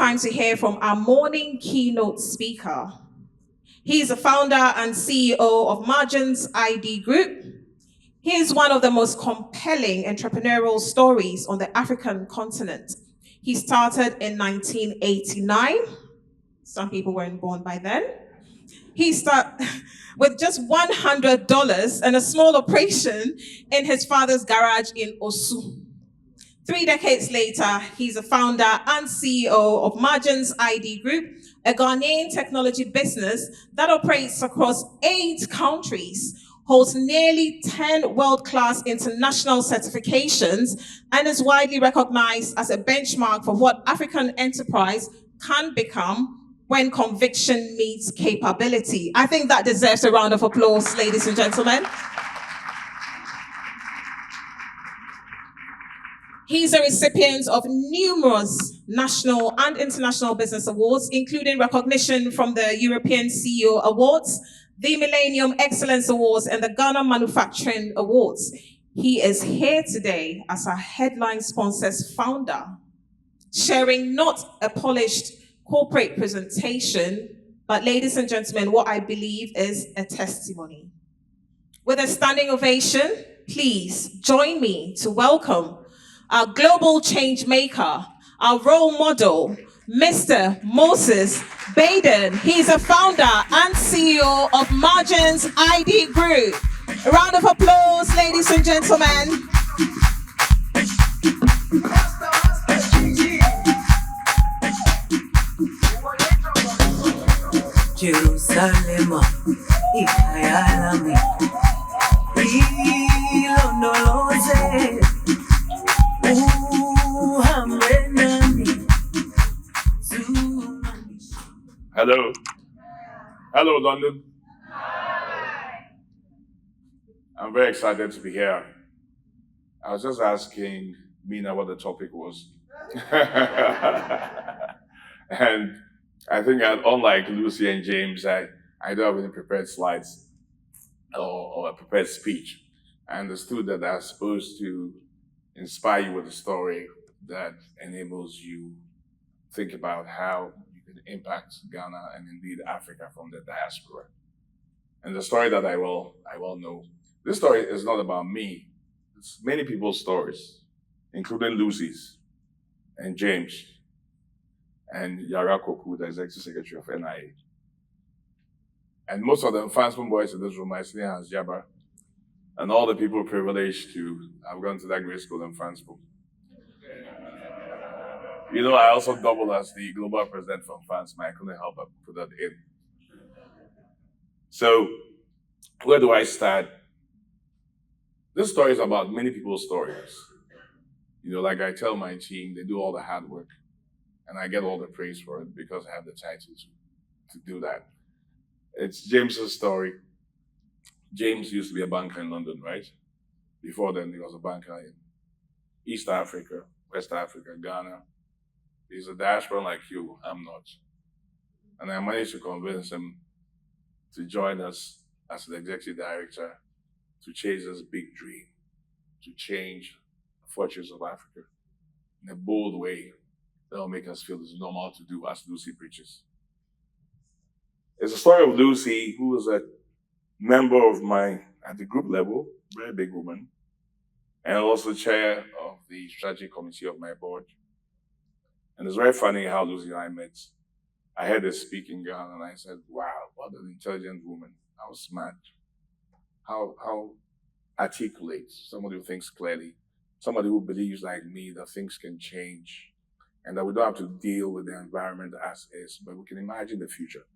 time to hear from our morning keynote speaker. He is the founder and CEO of Margins ID Group. He is one of the most compelling entrepreneurial stories on the African continent. He started in 1989. Some people weren't born by then. He started with just $100 and a small operation in his father's garage in Osu. 3 decades later, he's a founder and CEO of Margins ID Group, a Ghanaian technology business that operates across 8 countries, holds nearly 10 world-class international certifications, and is widely recognized as a benchmark for what African enterprise can become when conviction meets capability. I think that deserves a round of applause, ladies and gentlemen. He's a recipient of numerous national and international business awards, including recognition from the European CEO Awards, the Millennium Excellence Awards, and the Ghana Manufacturing Awards. He is here today as our headline sponsor's founder, sharing not a polished corporate presentation, but ladies and gentlemen, what I believe is a testimony. With a standing ovation, please join me to welcome our global change maker, our role model, Mr. Moses Baiden. He's a founder and CEO of Margins ID Group. A round of applause, ladies and gentlemen. Jerusalem, Ikayalami, Ilondoloze, Hello. Hello, London. I'm very excited to be here. I was just asking Mina what the topic was. And I think unlike Lucy and James, I don't have any prepared slides or a prepared speech. I understood that I'm supposed to inspire you with a story that enables you to think about how you can impact Ghana and indeed Africa from the diaspora. And the story that I will know. This story is not about me. It's many people's stories, including Lucy's and James and Yara Koku, the Executive Secretary of NIA. And most of them Fansman boys in this room, I see Hans Jabba, and all the people privileged to have gone to that grade school in Fansman. You know, I also doubled as the global president from Fansman. I couldn't help but put that in. So, where do I start? This story is about many people's stories. You know, like I tell my team, they do all the hard work, and I get all the praise for it because I have the title to do that. It's James's story. James used to be a banker in London, right? Before then, he was a banker in East Africa, West Africa, Ghana. He's a diaspora like you, I'm not. And I managed to convince him to join us as the executive director to chase this big dream, to change the fortunes of Africa in a bold way that will make us feel it's normal to do as Lucy preaches. It's a story of Lucy, who was a member of at the group level, very big woman, and also chair of the strategy committee of my board. And it's very funny how Lucy and I met. I heard her speak in Ghana, and I said, wow, what an intelligent woman. How smart. How articulate. Somebody who thinks clearly. Somebody who believes like me that things can change and that we don't have to deal with the environment as is, but we can imagine the future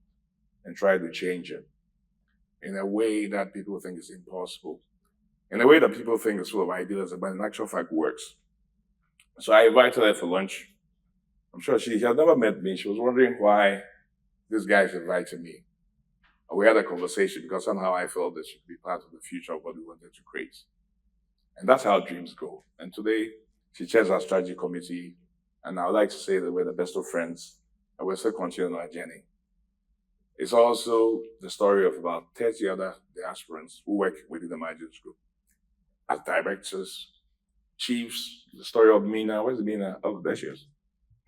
and try to change it in a way that people think is impossible, in a way that people think is full of idealism, but in actual fact works. So I invited her for lunch. I'm sure she had never met me. She was wondering why this guy invited me. And we had a conversation because somehow I felt that she could be part of the future of what we wanted to create. And that's how dreams go. And today, she chairs our strategy committee. And I would like to say that we're the best of friends, and we're still continuing our journey. It's also the story of about 30 other diasporans who work within the Margins Group as directors, chiefs, the story of Mina. Where's Mina? Oh, there she is.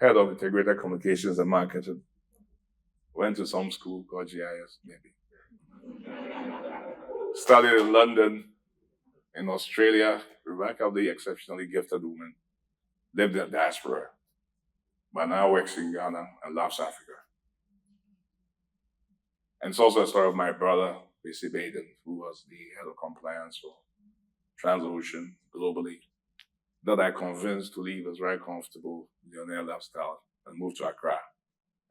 head of integrated communications and marketing. Went to some school called GIS, maybe. Studied in London, in Australia, remarkably exceptionally gifted woman. Lived in diaspora, but now works in Ghana and loves Africa. And it's also a story of my brother, B.C. Baiden, who was the head of compliance for Transocean globally, that I convinced to leave his very comfortable millionaire lifestyle and move to Accra.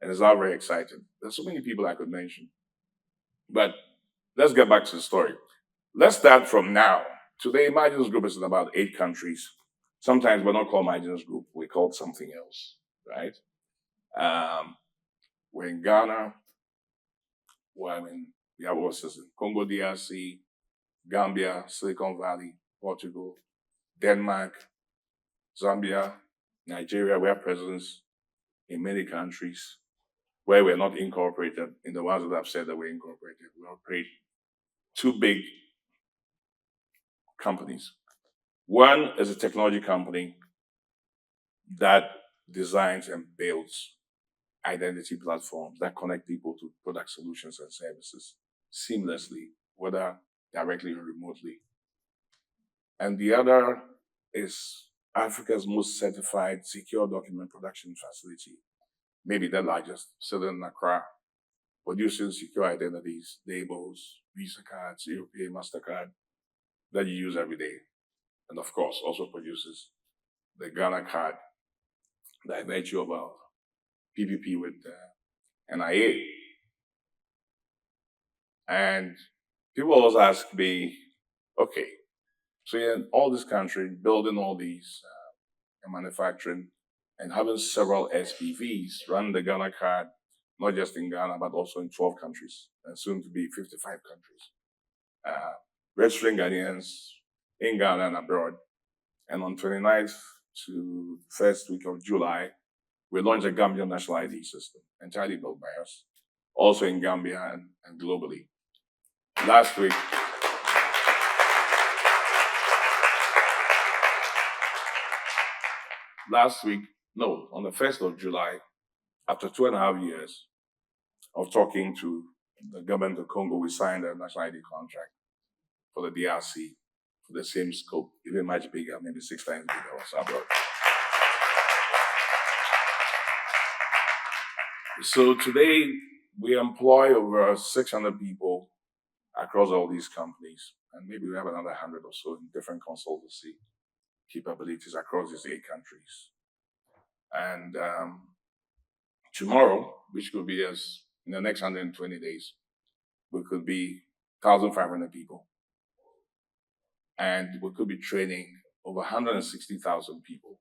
And it's now very exciting. There's so many people I could mention. But let's get back to the story. Let's start from now. Today, Margins Group is in about 8 countries. Sometimes we're not called Margins Group, we're called something else, right? We're in Ghana, we have offices in Congo DRC, Gambia, Silicon Valley, Portugal, Denmark, Zambia, Nigeria. We have presence in many countries where we're not incorporated. In the ones that I've said that we're incorporated, we operate 2 big companies. One is a technology company that designs and builds identity platforms that connect people to product solutions and services seamlessly, whether directly or remotely. And the other is Africa's most certified secure document production facility, maybe the largest, sitting in Accra, producing secure identities, labels, Visa cards, European MasterCard that you use every day. And of course, also produces the Ghana card that I met you about, PPP with NIA. And people always ask me, okay, so you're in all this country, building all these manufacturing and having several SPVs run the Ghana card, not just in Ghana, but also in 12 countries, and soon to be 55 countries. Registering Ghanaians in Ghana and abroad. And on 29th to 1st week of July, we launched a Gambian national ID system, entirely built by us, also in Gambia and globally. Last week, on the 1st of July, after 2.5 years of talking to the government of Congo, we signed a national ID contract for the DRC for the same scope, even much bigger, maybe 6 times bigger or abroad. So today, we employ over 600 people across all these companies, and maybe we have another 100 or so in different consultancy capabilities across these 8 countries. And tomorrow, which could be as in the next 120 days, we could be 1,500 people. And we could be training over 160,000 people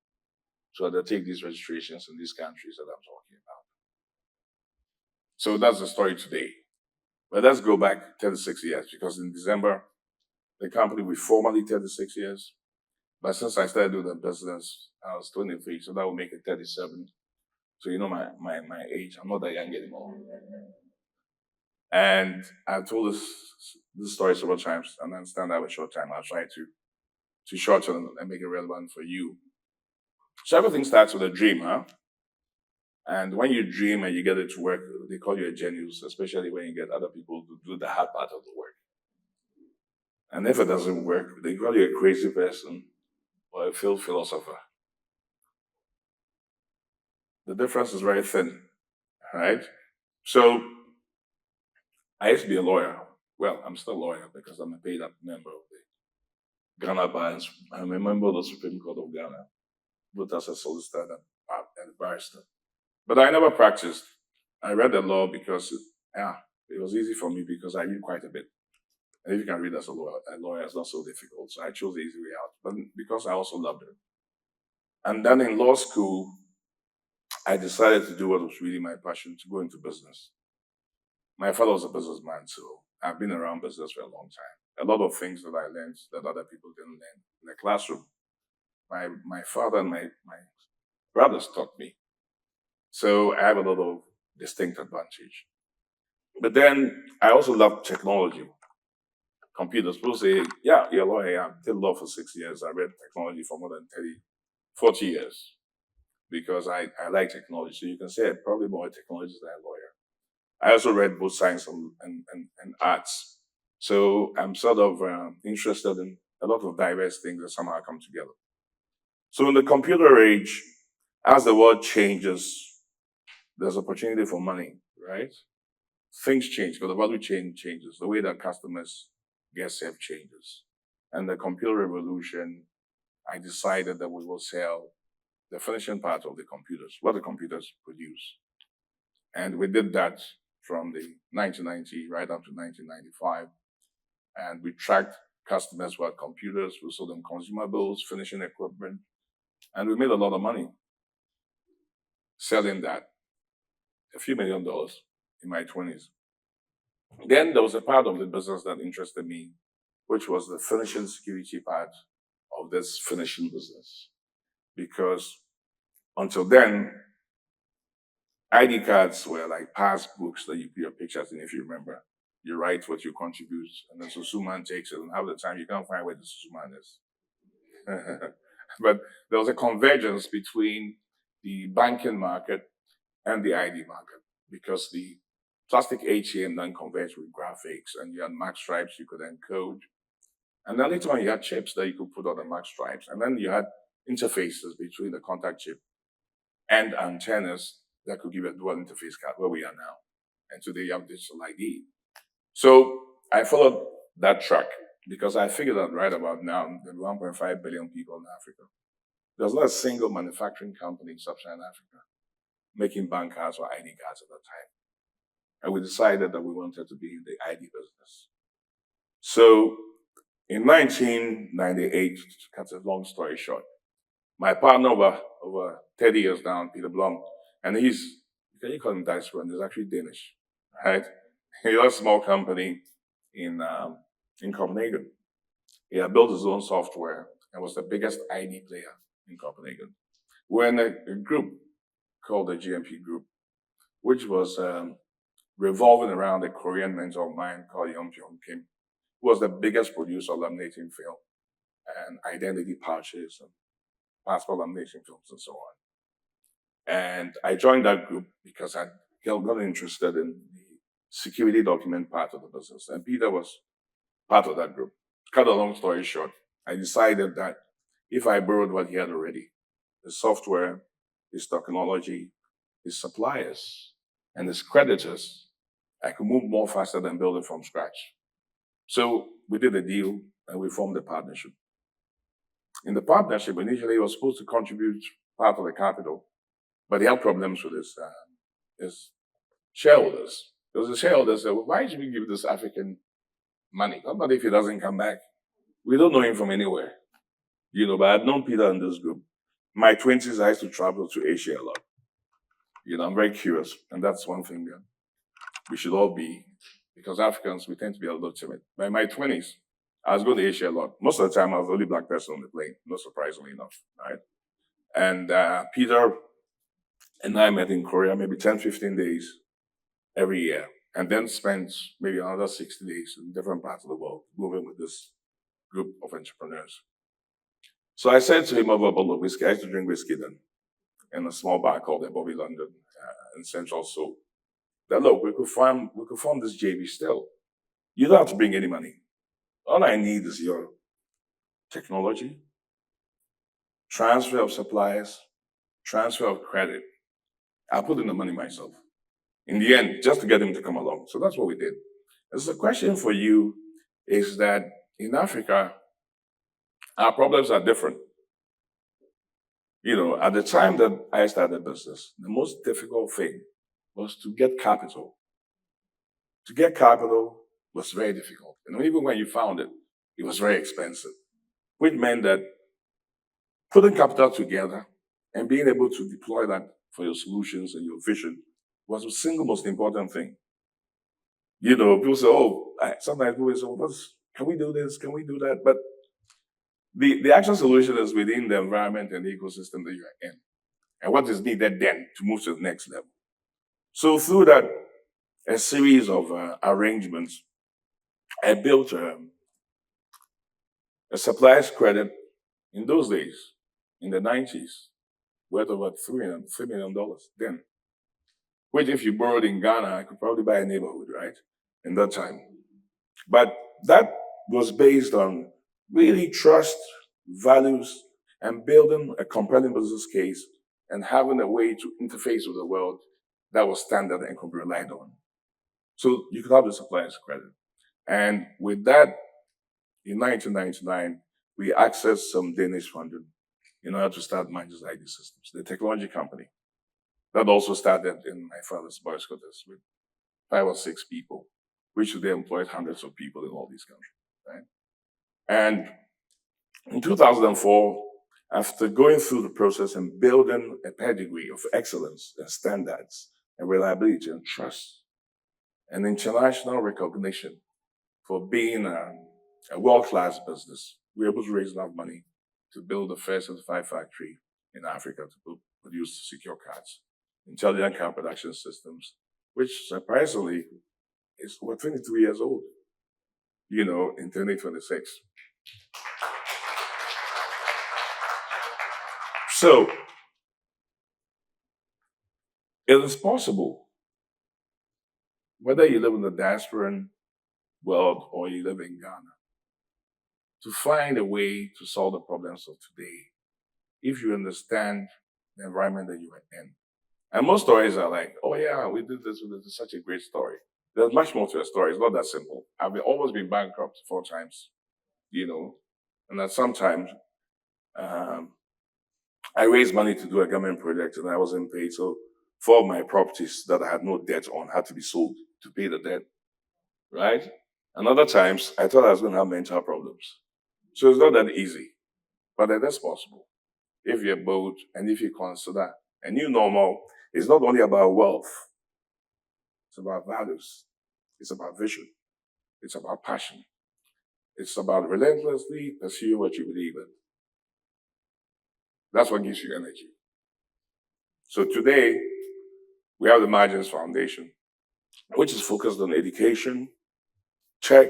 to undertake these registrations in these countries that I'm talking about. So that's the story today. But let's go back 36 years, because in December, the company will formally 36 years. But since I started doing the business, I was 23, so that will make it 37. So you know my age, I'm not that young anymore. And I've told this story several times, and I understand I have a short time. I'll try to shorten and make it relevant for you. So everything starts with a dream, huh? And when you dream and you get it to work, they call you a genius, especially when you get other people to do the hard part of the work. And if it doesn't work, they call you a crazy person or a failed philosopher. The difference is very thin, right? So I used to be a lawyer. Well, I'm still a lawyer because I'm a paid up member of the Ghana Bar. I'm a member of the Supreme Court of Ghana, both as a solicitor and a barrister. But I never practiced. I read the law because it was easy for me because I read quite a bit. And if you can read as a lawyer, it's not so difficult. So I chose the easy way out, but because I also loved it. And then in law school, I decided to do what was really my passion, to go into business. My father was a businessman, so I've been around business for a long time. A lot of things that I learned that other people didn't learn in the classroom, my father and my brothers taught me. So I have a lot of distinct advantage. But then I also love technology. Computers. People say, yeah, you're a lawyer. I did law for 6 years. I read technology for more than 40 years. because I like technology. So you can say I'm probably more a technologist than a lawyer. I also read both science and arts. So I'm sort of interested in a lot of diverse things that somehow come together. So in the computer age, as the world changes, there's opportunity for money, right? Things change because the value chain changes. The way that customers get served changes. And the computer revolution, I decided that we will sell the finishing part of the computers, what the computers produce. And we did that from the 1990 right up to 1995. And we tracked customers who had computers, we sold them consumables, finishing equipment, and we made a lot of money selling that, a few $1 million in my 20s. Then there was a part of the business that interested me, which was the finishing security part of this finishing business. Because until then, ID cards were like passbooks that you put your pictures in, if you remember. You write what you contribute, and the Susuman takes it, and half the time you can't find where the Susuman is. But there was a convergence between the banking market and the ID market, because the plastic ATM then converged with graphics, and you had mark stripes you could encode. And then later on, you had chips that you could put on the mark stripes. And then you had interfaces between the contact chip and antennas that could give a dual interface card, where we are now. And today you have digital ID. So I followed that track because I figured out right about now that 1.5 billion people in Africa, there's not a single manufacturing company in sub-Saharan Africa making bank cards or ID cards at that time. And we decided that we wanted to be in the ID business. So in 1998, to cut a long story short, my partner over 30 years down, Peter Blom, and he's, can you call him diaspora? He's actually Danish, right? He has a small company in Copenhagen. He had built his own software and was the biggest ID player in Copenhagen. We're in a group called the GMP Group, which was revolving around a Korean mentor of mine called Yong Pyong Kim, who was the biggest producer of laminating film and identity pouches and passport lamination films and so on. And I joined that group because I got interested in the security document part of the business. And Peter was part of that group. Cut a long story short, I decided that if I borrowed what he had already, his software, his technology, his suppliers, and his creditors, I could move more faster than building from scratch. So we did a deal and we formed a partnership. In the partnership, initially, he was supposed to contribute part of the capital, but he had problems with his shareholders. Because the shareholders said, well, why should we give this African money? Not if he doesn't come back. We don't know him from anywhere. But I'd known Peter in this group. In my 20s, I used to travel to Asia a lot. I'm very curious, and that's one thing that we should all be, because Africans, we tend to be a little timid. But in my 20s, I was going to Asia a lot. Most of the time, I was the only black person on the plane, not surprisingly enough, right? And Peter and I met in Korea maybe 10, 15 days every year, and then spent maybe another 60 days in different parts of the world, moving with this group of entrepreneurs. So I said to him over a bottle of whiskey, I used to drink whiskey then, in a small bar called the Bobby London in Central Seoul, that look, we could form this JV still. You don't have to bring any money. All I need is your technology, transfer of suppliers, transfer of credit. I'll put in the money myself. In the end, just to get him to come along. So that's what we did. And so the question for you is that in Africa, our problems are different. At the time that I started business, the most difficult thing was to get capital. To get capital was very difficult. Even when you found it, it was very expensive, which meant that putting capital together and being able to deploy that for your solutions and your vision was the single most important thing. People say, sometimes people say, can we do this? Can we do that? But the actual solution is within the environment and the ecosystem that you're in. And what is needed then to move to the next level. So through that, a series of arrangements, I built a supplier's credit in those days, in the 90s. worth over $3 million then. Which if you borrowed in Ghana, I could probably buy a neighborhood, right? In that time. But that was based on really trust, values, and building a compelling business case and having a way to interface with the world that was standard and could be relied on. So you could have the supplier's credit. And with that, in 1999, we accessed some Danish funding in order to start Managers ID Systems, the technology company. That also started in my father's boys' quarters with 5 or 6 people, which they employed hundreds of people in all these countries, right? And in 2004, after going through the process and building a pedigree of excellence and standards and reliability and trust and international recognition for being a world-class business, we were able to raise enough money to build the first certified factory in Africa to produce secure cards, intelligent card production systems, which surprisingly is over 23 years old, in 2026. So, it is possible, whether you live in the diasporan world or you live in Ghana, to find a way to solve the problems of today if you understand the environment that you are in. And most stories are like, oh yeah, we did this, it's such a great story. There's much more to a story. It's not that simple. I've always been bankrupt 4 times, and that sometimes I raised money to do a government project and I wasn't paid. So 4 of my properties that I had no debt on had to be sold to pay the debt, right? And other times I thought I was going to have mental problems. So it's not that easy, but it is possible if you're bold and if you consider a new normal. It's not only about wealth. It's about values. It's about vision. It's about passion. It's about relentlessly pursuing what you believe in. That's what gives you energy. So today, we have the Margins Foundation, which is focused on education, tech,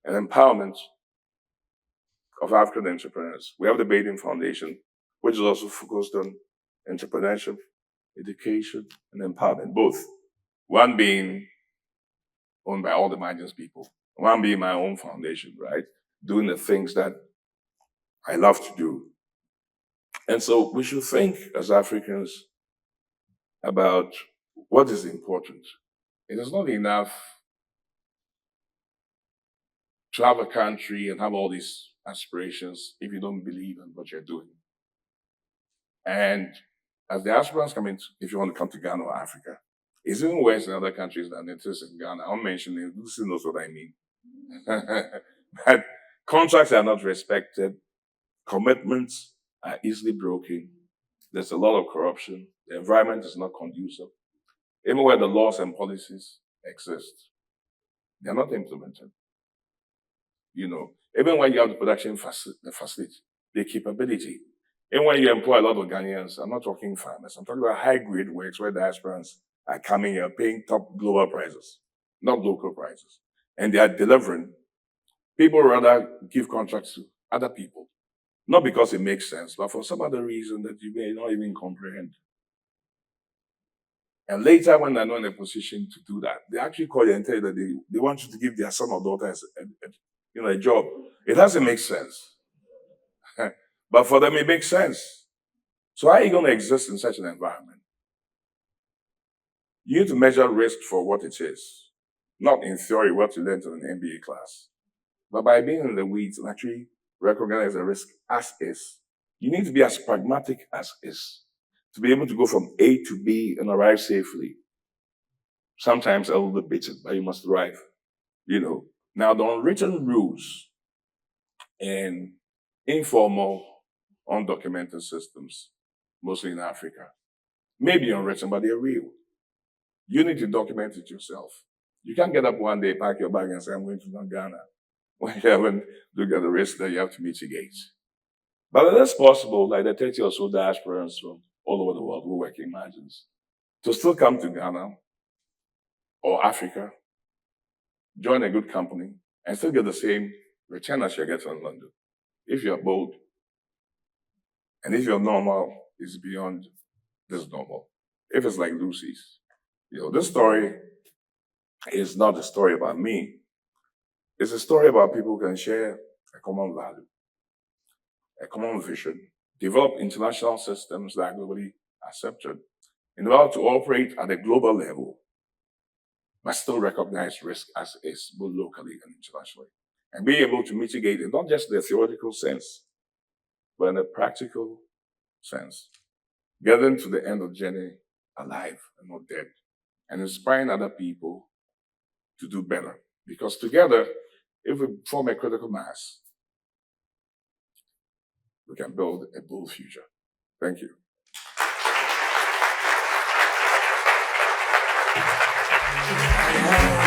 and empowerment of African entrepreneurs. We have the Baiden Foundation, which is also focused on entrepreneurship, education, and empowerment, both. One being owned by all the Margins people, one being my own foundation, right? Doing the things that I love to do. And so we should think as Africans about what is important. It is not enough to have a country and have all these aspirations if you don't believe in what you're doing. And as diasporans come in, if you want to come to Ghana or Africa, it's even worse in other countries than it is in Ghana. I'm mentioning, Lucy knows what I mean. But contracts are not respected. Commitments are easily broken. There's a lot of corruption. The environment is not conducive. Even where the laws and policies exist, they're not implemented. Even when you have the production facility, the capability, even when you employ a lot of Ghanaians, I'm not talking farmers, I'm talking about high-grade works where diasporans are coming here paying top global prices, not local prices. And they are delivering. People rather give contracts to other people, not because it makes sense, but for some other reason that you may not even comprehend. And later, when they're not in a position to do that, they actually call you and tell you that they want you to give their son or daughter a job. It doesn't make sense. But for them, it makes sense. So how are you going to exist in such an environment? You need to measure risk for what it is, not in theory what you learned in an MBA class, but by being in the weeds and actually recognize the risk as is. You need to be as pragmatic as is to be able to go from A to B and arrive safely. Sometimes a little bit, but you must arrive. Now the unwritten rules in informal, undocumented systems, mostly in Africa, may be unwritten, but they're real. You need to document it yourself. You can't get up one day, pack your bag and say, I'm going to Ghana, when you haven't looked at the risk that you have to mitigate. But it is possible, like the 30 or so diasporans from all over the world who work in Margins, to still come to Ghana or Africa, join a good company, and still get the same return as you're getting in London. If you're bold, and if you're normal, is beyond this normal. If it's like Lucy's, this story is not a story about me. It's a story about people who can share a common value, a common vision, develop international systems that are globally accepted, in order to operate at a global level, but still recognize risk as is, both locally and internationally, and be able to mitigate it, not just in the theoretical sense, but in a practical sense, getting to the end of the journey alive and not dead, and inspiring other people to do better. Because together, if we form a critical mass, we can build a bold future. Thank you. Yeah.